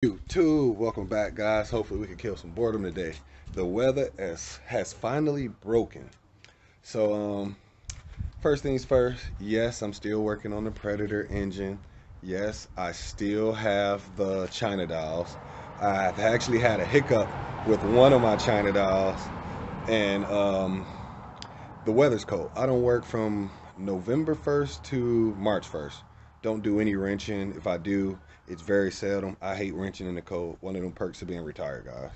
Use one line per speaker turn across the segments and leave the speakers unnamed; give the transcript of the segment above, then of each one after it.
YouTube, welcome back, guys. Hopefully we can kill some boredom today. The weather has finally broken. So first things first, yes, I'm still working on the Predator engine. Yes, I still have the China dolls. I've actually had a hiccup with one of my China dolls, and the weather's cold. I don't work from November 1st to March 1st. Don't do any wrenching. If I do, it's very seldom. I hate wrenching in the cold. One of them perks of being retired, guys.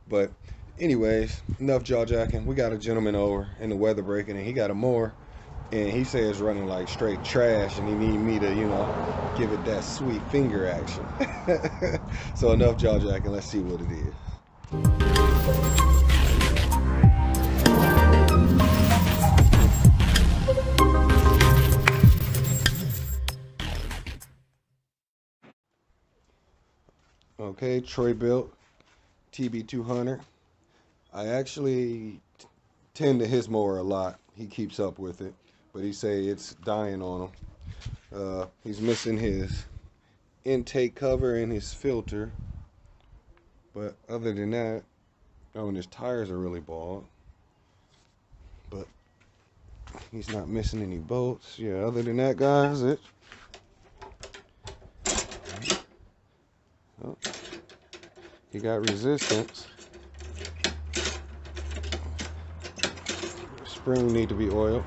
But anyways, enough jaw jacking. We got a gentleman over in the weather breaking, and he got a mower, and he says running like straight trash, and he need me to, give it that sweet finger action. So enough jaw jacking. Let's see what it is. Okay, Bilt TB200. I actually tend to his mower a lot. He keeps up with it, but he say it's dying on him. He's missing his intake cover and his filter, but other than that, and his tires are really bald, but he's not missing any bolts. Yeah, other than that, guys, oh, he got resistance. Spring need to be oiled.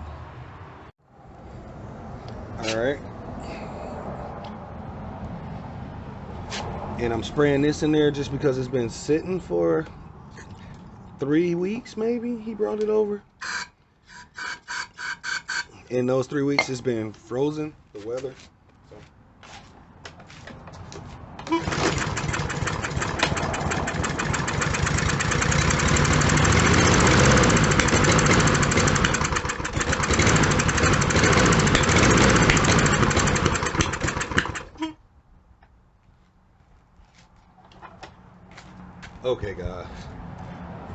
All right, and I'm spraying this in there just because it's been sitting for 3 weeks. Maybe he brought it over. In those 3 weeks, it's been frozen. The weather. Okay, guys,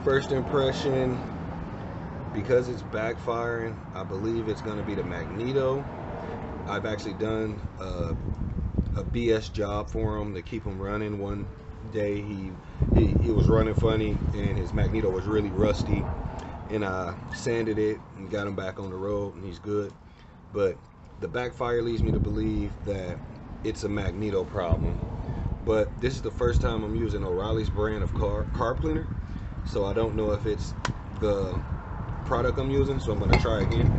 first impression, because it's backfiring, I believe it's going to be the magneto. I've actually done a BS job for him to keep him running. One day he was running funny and his magneto was really rusty, and I sanded it and got him back on the road, and he's good. But the backfire leads me to believe that it's a magneto problem. But this is the first time I'm using O'Reilly's brand of carb cleaner, so I don't know if it's the product I'm using, so I'm going to try again.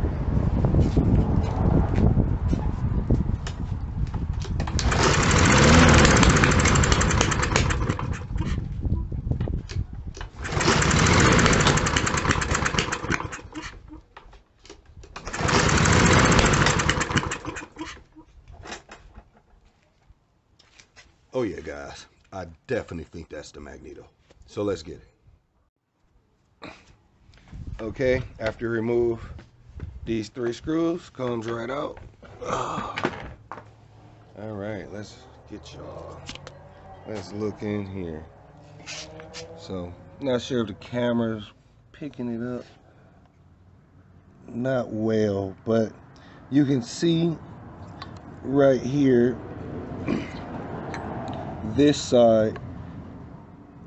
Oh yeah, guys, I definitely think that's the magneto. So let's get it. Okay, after you remove these 3 screws, comes right out. All right, let's get y'all. Let's look in here. So, not sure if the camera's picking it up. Not well, but you can see right here, this side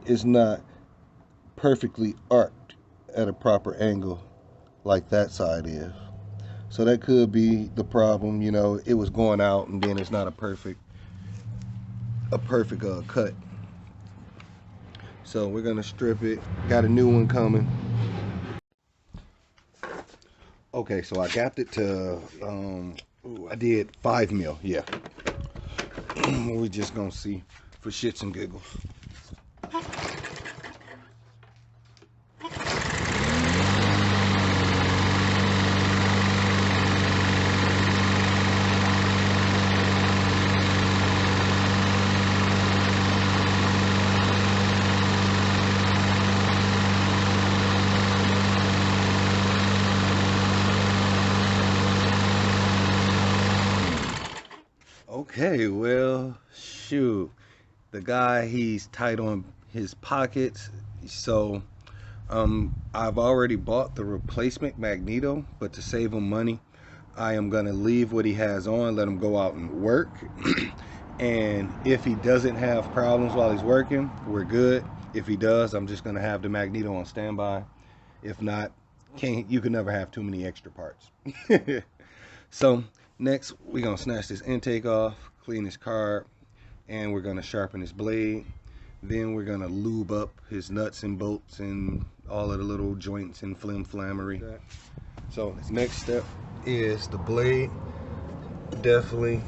is not perfectly arced at a proper angle like that side is. So that could be the problem. It was going out and then it's not a perfect cut. So we're gonna strip it. Got a new one coming. Okay, so I got it to I did 5 mil. Yeah. We're just gonna see for shits and giggles. Okay, well, shoot. The guy, he's tight on his pockets. So I've already bought the replacement magneto, but to save him money, I am gonna leave what he has on, let him go out and work. And if he doesn't have problems while he's working, we're good. If he does, I'm just gonna have the magneto on standby. If not, you can never have too many extra parts. So next, we're gonna snatch this intake off, clean his carb, and we're gonna sharpen his blade. Then we're gonna lube up his nuts and bolts and all of the little joints and flimflammery. So next step is the blade. Definitely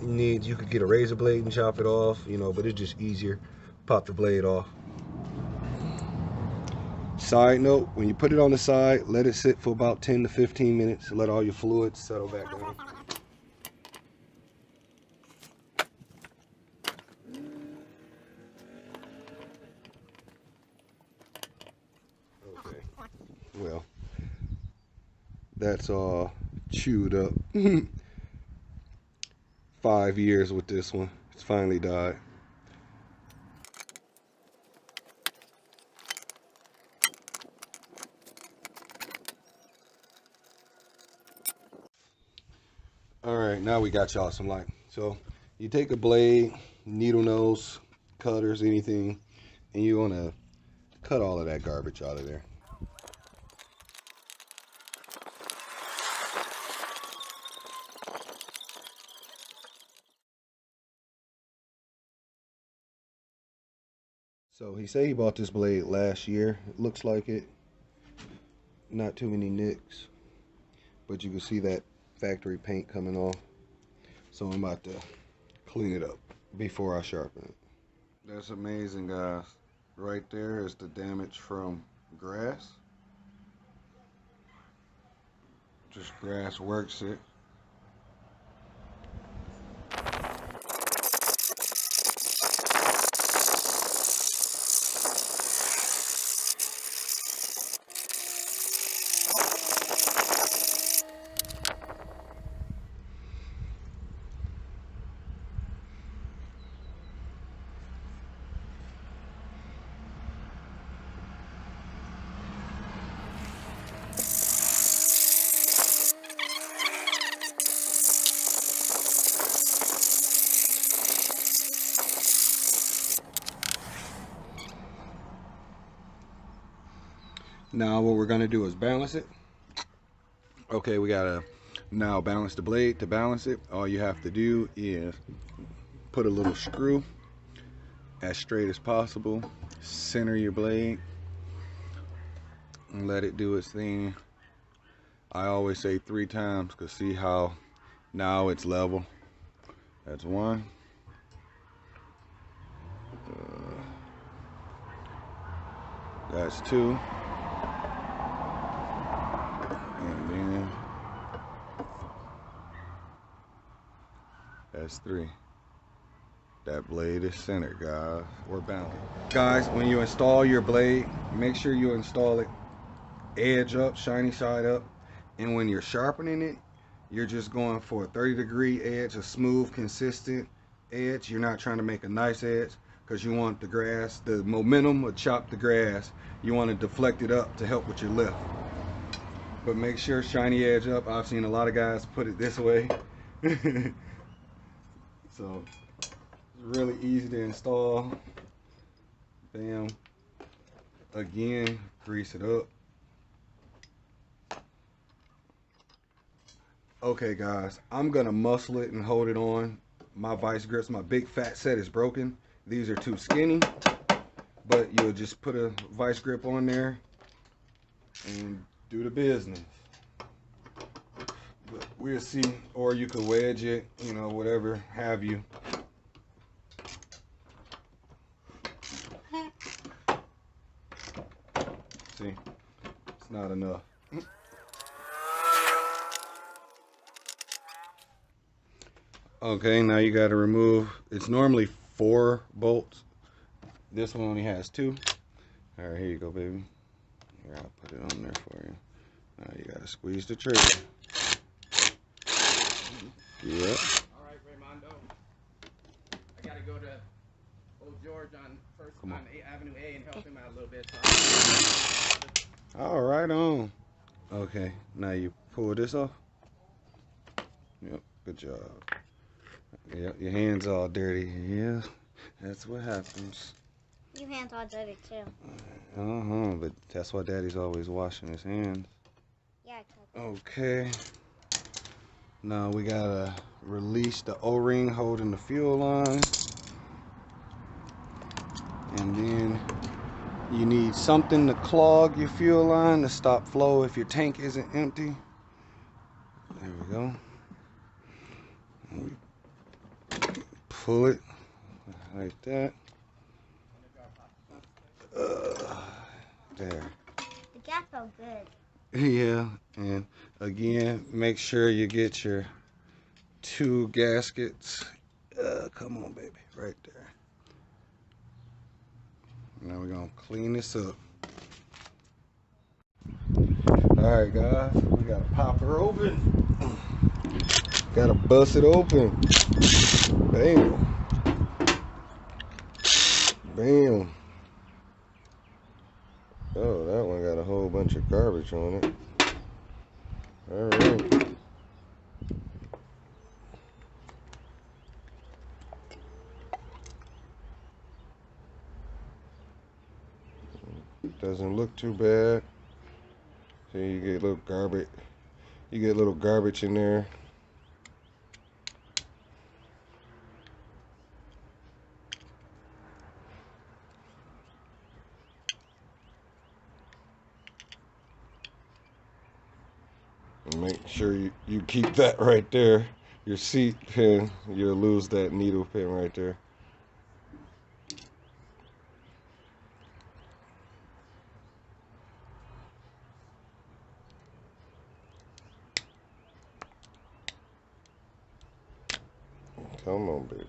needs, you could get a razor blade and chop it off, you know, but it's just easier. Pop the blade off. Side note, when you put it on the side, let it sit for about 10 to 15 minutes. Let all your fluids settle back down. Okay, well, that's all chewed up. 5 years with this one. It's finally died. All right, now we got y'all some light. So you take a blade, needle nose, cutters, anything, and you want to cut all of that garbage out of there. So he said he bought this blade last year. It looks like it. Not too many nicks, but you can see that factory paint coming off. So I'm about to clean it up before I sharpen it. That's amazing, guys. Right there is the damage from grass. Just grass works it. Now what we're gonna do is balance it. Okay, we gotta now balance the blade. To balance it, all you have to do is put a little screw as straight as possible, center your blade, and let it do its thing. I always say 3 times, because see how now it's level. That's 1. That's 2. And then that's 3. That blade is centered, guys. We're balanced. Guys, when you install your blade, make sure you install it edge up, shiny side up. And when you're sharpening it, you're just going for a 30-degree edge, a smooth, consistent edge. You're not trying to make a nice edge, because you want the grass, the momentum will chop the grass. You want to deflect it up to help with your lift. But make sure shiny edge up. I've seen a lot of guys put it this way. So it's really easy to install. Bam. Again, grease it up. Okay guys, I'm gonna muscle it and hold it on. My vice grips, my big fat set is broken. These are too skinny, but you'll just put a vice grip on there and do the business. But we'll see, or you could wedge it, you know, whatever have you. See, it's not enough. Okay, now you got to remove, it's normally 4 bolts. This one only has 2. All right, here you go, baby. Here, I'll put it on there for you. Now you got to squeeze the trigger. Yep.
All right, Raymondo. I got to go to old George on Avenue A and help him out a little bit.
All right, on. Okay, now you pull this off. Yep, good job. Yep, your hands all dirty. Yeah, that's what happens.
Your hands all dirty too.
But that's why Daddy's always washing his hands.
Yeah,
Okay. Now we gotta release the O-ring holding the fuel line. And then you need something to clog your fuel line to stop flow if your tank isn't empty. There we go. And we pull it like that. There.
the gas felt good.
Yeah, and again, make sure you get your 2 gaskets. Come on, baby, right there. Now we're gonna clean this up. All right, guys, we gotta pop her open. Gotta bust it open. Bam. Bam. Oh, that one got a whole bunch of garbage on it. All right. Doesn't look too bad. See, you get little garbage. You get little garbage in there. And make sure you keep that right there. Your seat pin, you'll lose that needle pin right there. Come on, baby.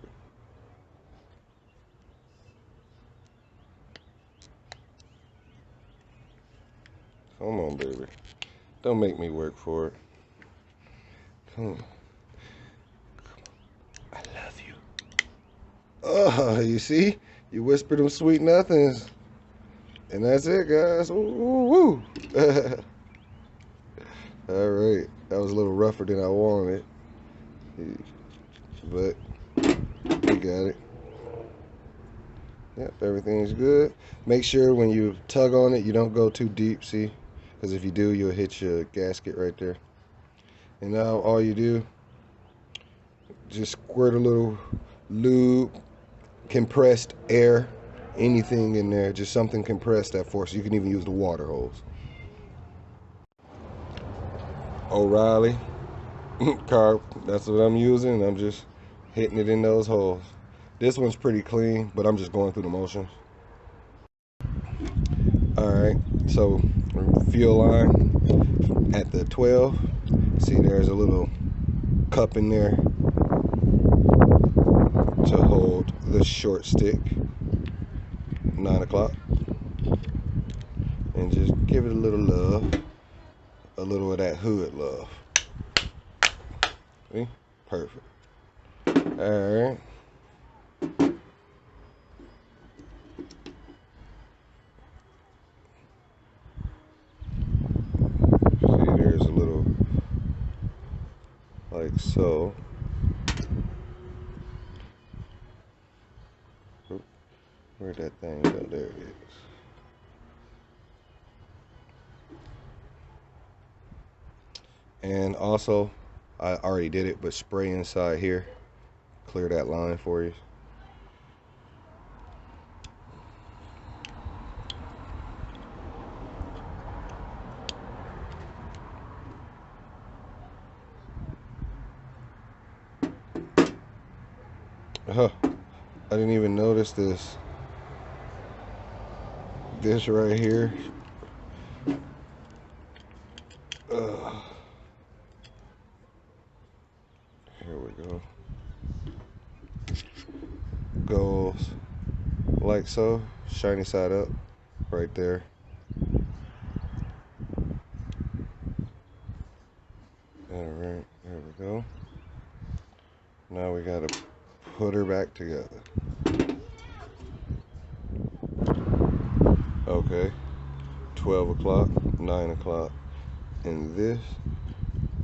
Come on, baby. Don't make me work for it. Come on. I love you. Oh, you see? You whisper them sweet nothings. And that's it, guys. Ooh, woo, woo. All right. That was a little rougher than I wanted. But we got it. Yep, everything's good. Make sure when you tug on it, you don't go too deep, see? Because if you do, you'll hit your gasket right there. And now all you do, just squirt a little lube, compressed air, anything in there, just something compressed that force. You can even use the water hose. O'Reilly carb, that's what I'm using. I'm just hitting it in those holes. This one's pretty clean, but I'm just going through the motions. Alright, so fuel line at the 12. See, there's a little cup in there to hold the short stick. 9 o'clock. And just give it a little love. A little of that hood love. See? Perfect. Alright. See, there's a little, like so. Where'd that thing go? There it is. And also, I already did it, but spray inside here. Clear that line for you. I didn't even notice this. This right here. Here we go. Goes like so. Shiny side up. Right there. Alright, there we go. Now we gotta put her back together. Okay, 12 o'clock, 9 o'clock, and this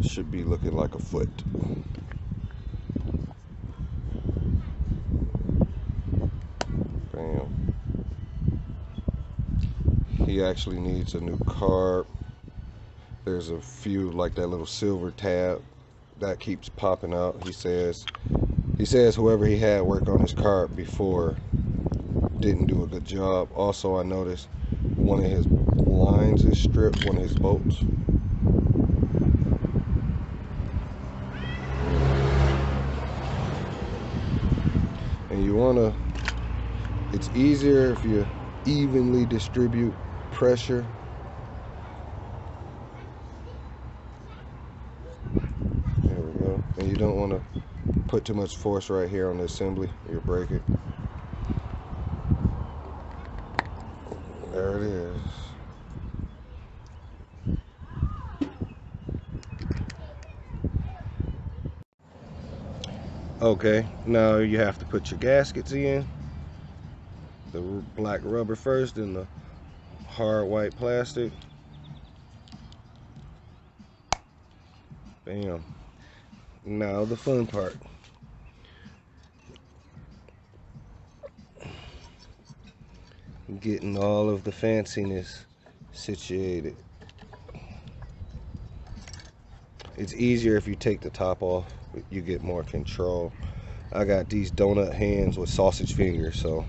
should be looking like a foot. he actually needs a new carb. There's a few, like that little silver tab that keeps popping out. He says whoever he had work on his carb before didn't do a good job. Also, I noticed one of his lines is stripped, one of his bolts. And you wanna, it's easier if you evenly distribute pressure. There we go. And you don't want to put too much force right here on the assembly, you'll break it. There it is. Okay, now you have to put your gaskets in. The black rubber first, then the hard white plastic. Bam. Now the fun part. Getting all of the fanciness situated. It's easier if you take the top off. You get more control. I got these donut hands with sausage fingers, so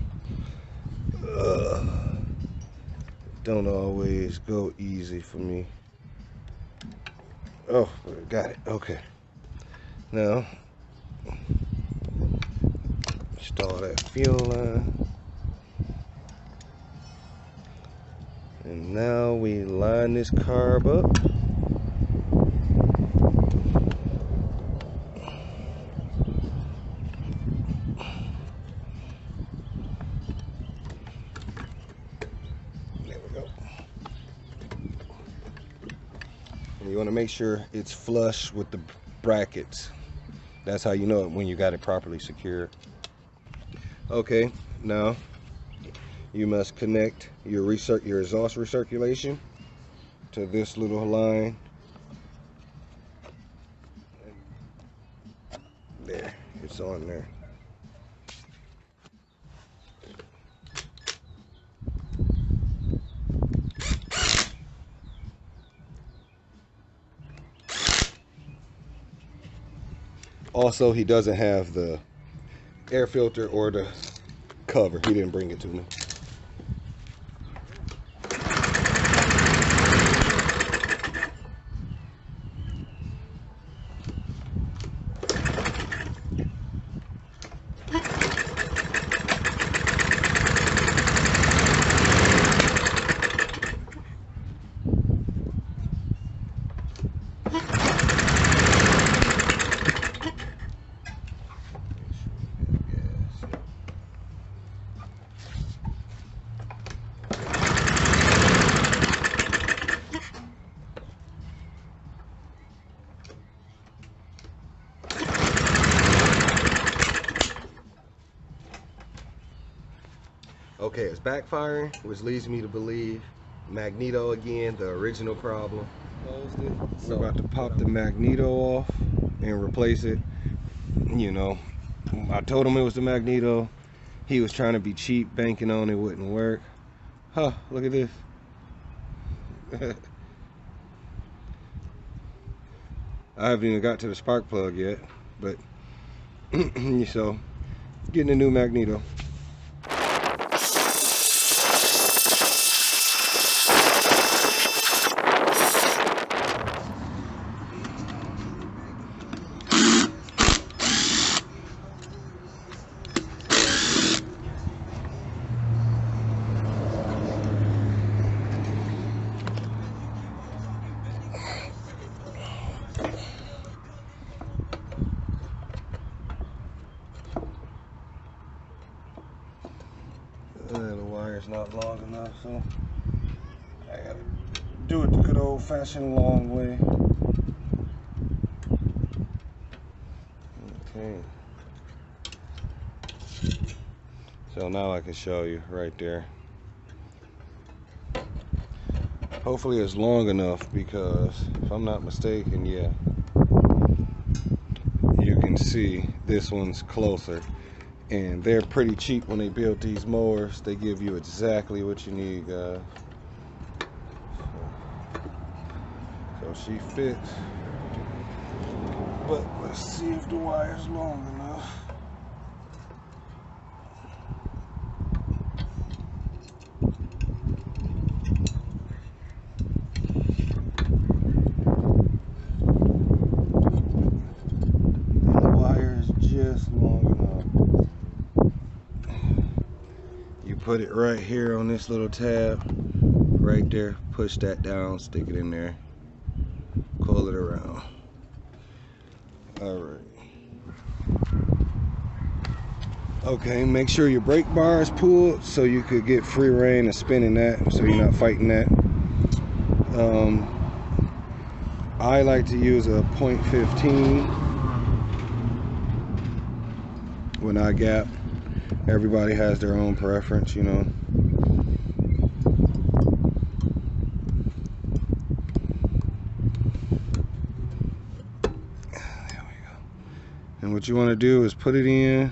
don't always go easy for me. Oh, got it. Okay. Now, install that fuel line. And now we line this carb up. There we go. And you want to make sure it's flush with the brackets. That's how you know it when you got it properly secured. Okay, now you must connect your exhaust recirculation to this little line. There, it's on there. Also, he doesn't have the air filter or the cover. He didn't bring it to me. Okay, it's backfiring, which leads me to believe magneto again, the original problem. We're about to pop the magneto off and replace it. You know, I told him it was the magneto. He was trying to be cheap, banking on it wouldn't work. Huh, look at this. I haven't even got to the spark plug yet, but so getting a new magneto. The wire's not long enough, so I gotta do it the good old-fashioned long way. Okay. So now I can show you right there. Hopefully it's long enough, because if I'm not mistaken, yeah, you can see this one's closer. And they're pretty cheap when they build these mowers. They give you exactly what you need, guys. So she fits. But let's see if the wire's long enough. And the wire is just long enough. You put it right here on this little tab, right there. Push that down, stick it in there, coil it around. All right. Okay, make sure your brake bar is pulled so you could get free rein and spinning that, so you're not fighting that. I like to use a .15 when I gap. Everybody has their own preference, you know. There we go. And what you want to do is put it in.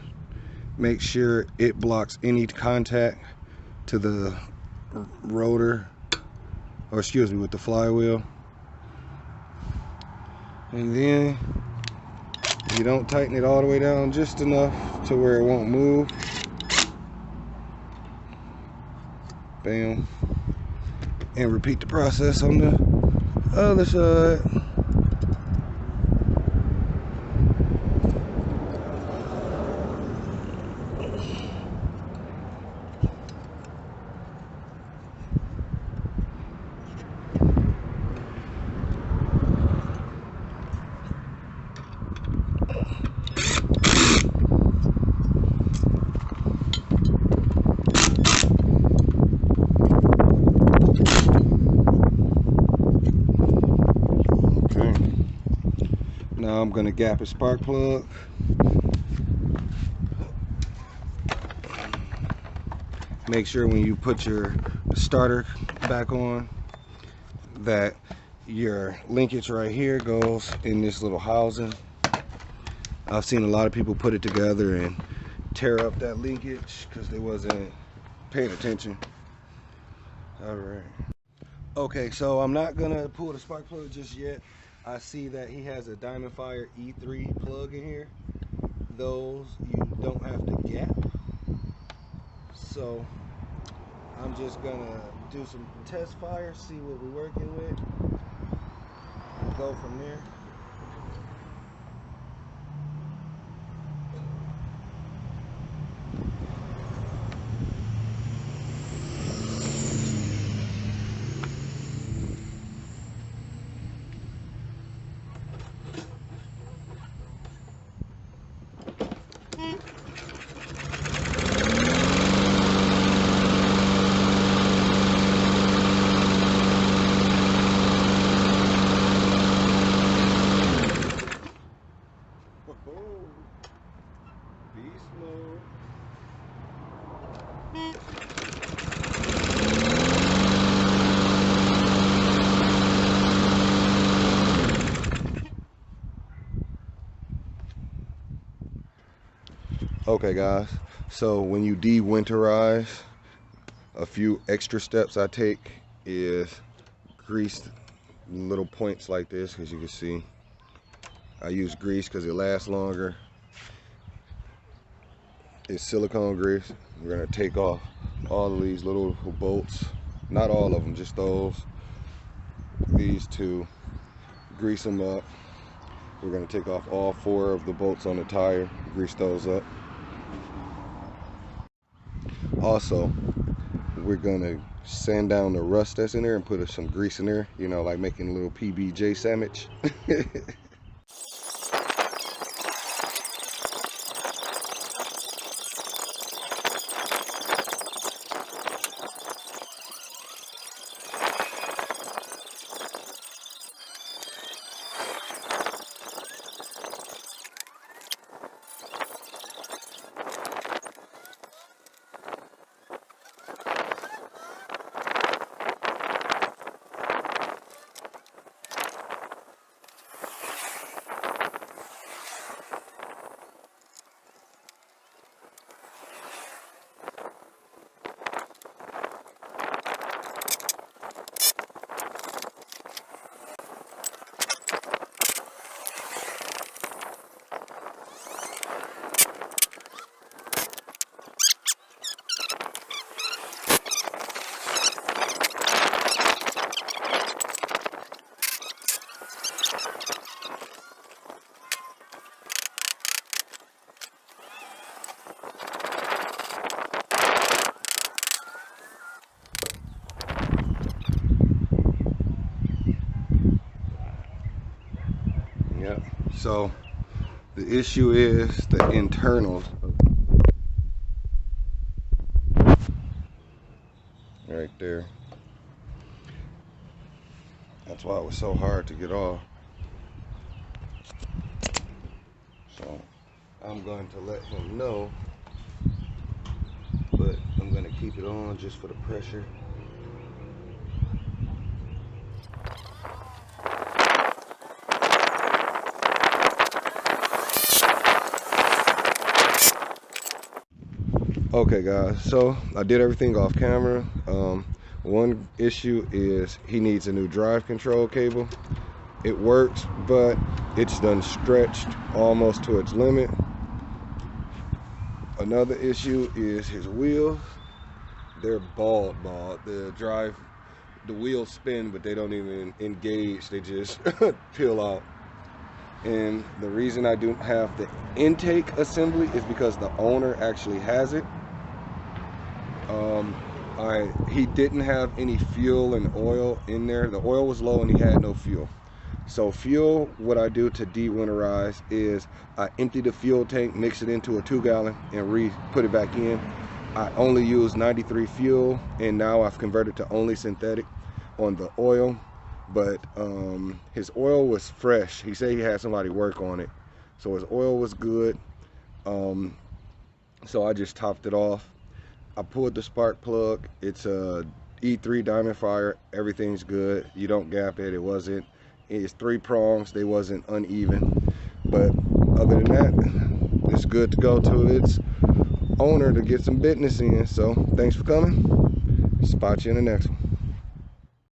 Make sure it blocks any contact to the rotor, or excuse me, with the flywheel. And then you don't tighten it all the way down, just enough to where it won't move. Bam. And repeat the process on the other side. Now I'm gonna gap a spark plug. Make sure when you put your starter back on that your linkage right here goes in this little housing. I've seen a lot of people put it together and tear up that linkage because they wasn't paying attention. All right. Okay, so I'm not gonna pull the spark plug just yet. I see that he has a Diamond Fire E3 plug in here. Those you don't have to gap. So I'm just gonna do some test fire, see what we're working with, and go from there. Beast mode. Okay guys, so when you de-winterize, a few extra steps I take is grease little points like this. As you can see, I use grease because it lasts longer. It's silicone grease. We're gonna take off all of these little bolts, not all of them, just those, these two, grease them up. We're gonna take off all 4 of the bolts on the tire, grease those up. Also, we're gonna sand down the rust that's in there and put some grease in there, you know, like making a little PBJ sandwich. So the issue is the internals. Right there. That's why it was so hard to get off. So I'm going to let him know, but I'm going to keep it on just for the pressure. Okay guys, so I did everything off camera. One issue is he needs a new drive control cable. It works, but it's done stretched almost to its limit. Another issue is his wheels. They're bald. The wheels spin, but they don't even engage. They just peel out. And the reason I don't have the intake assembly is because the owner actually has it. He didn't have any fuel and oil in there. The oil was low and he had no fuel. So fuel, what I do to de-winterize is I empty the fuel tank, mix it into a 2-gallon and put it back in. I only use 93 fuel, and now I've converted to only synthetic on the oil. But his oil was fresh. He said he had somebody work on it, so his oil was good. So I just topped it off. I pulled the spark plug. It's a E3 diamond fire. Everything's good. You don't gap it. It's 3 prongs. They wasn't uneven, but other than that, it's good to go to its owner to get some business in. So thanks for coming. Spot you in the next one.